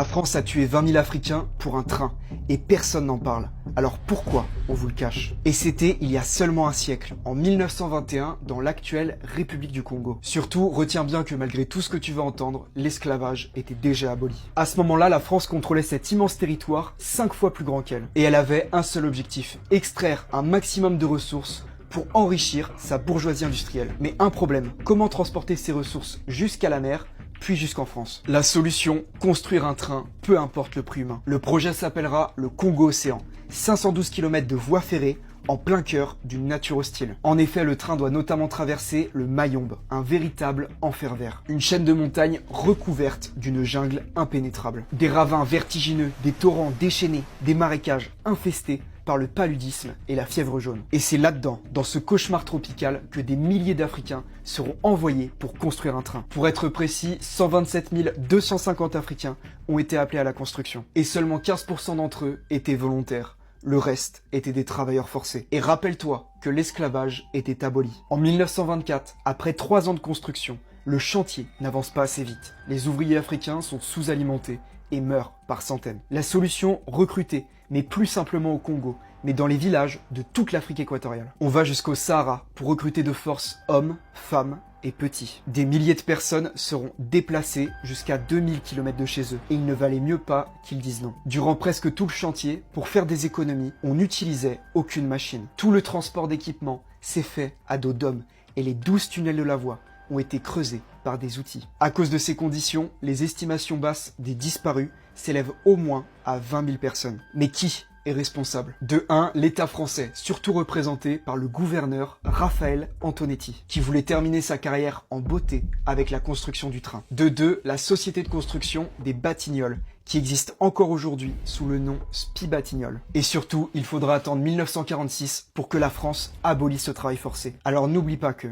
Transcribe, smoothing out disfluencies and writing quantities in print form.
La France a tué 20 000 Africains pour un train, et personne n'en parle. Alors pourquoi on vous le cache? Et c'était il y a seulement un siècle, en 1921, dans l'actuelle République du Congo. Surtout, retiens bien que malgré tout ce que tu vas entendre, l'esclavage était déjà aboli. À ce moment-là, la France contrôlait cet immense territoire, 5 fois plus grand qu'elle. Et elle avait un seul objectif, extraire un maximum de ressources pour enrichir sa bourgeoisie industrielle. Mais un problème, comment transporter ces ressources jusqu'à la mer puis jusqu'en France? La solution, construire un train, peu importe le prix humain. Le projet s'appellera le Congo-Océan. 512 km de voies ferrées en plein cœur d'une nature hostile. En effet, le train doit notamment traverser le Mayombe, un véritable enfer vert. Une chaîne de montagnes recouverte d'une jungle impénétrable. Des ravins vertigineux, des torrents déchaînés, des marécages infestés par le paludisme et la fièvre jaune. Et c'est là-dedans, dans ce cauchemar tropical, que des milliers d'Africains seront envoyés pour construire un train. Pour être précis, 127 250 Africains ont été appelés à la construction. Et seulement 15% d'entre eux étaient volontaires. Le reste étaient des travailleurs forcés. Et rappelle-toi que l'esclavage était aboli. En 1924, après 3 ans de construction, le chantier n'avance pas assez vite. Les ouvriers africains sont sous-alimentés et meurent par centaines. La solution, recruter, mais plus simplement au Congo, mais dans les villages de toute l'Afrique équatoriale. On va jusqu'au Sahara pour recruter de force hommes, femmes et petits. Des milliers de personnes seront déplacées jusqu'à 2000 km de chez eux, et il ne valait mieux pas qu'ils disent non. Durant presque tout le chantier, pour faire des économies, on n'utilisait aucune machine. Tout le transport d'équipement s'est fait à dos d'hommes, et les 12 tunnels de la voie ont été creusés par des outils. À cause de ces conditions, les estimations basses des disparus s'élèvent au moins à 20 000 personnes. Mais qui est responsable? De 1, l'État français, surtout représenté par le gouverneur Raphaël Antonetti, qui voulait terminer sa carrière en beauté avec la construction du train. De 2, la société de construction des Batignolles, qui existe encore aujourd'hui sous le nom SPI Batignolles. Et surtout, il faudra attendre 1946 pour que la France abolisse ce travail forcé. Alors n'oublie pas que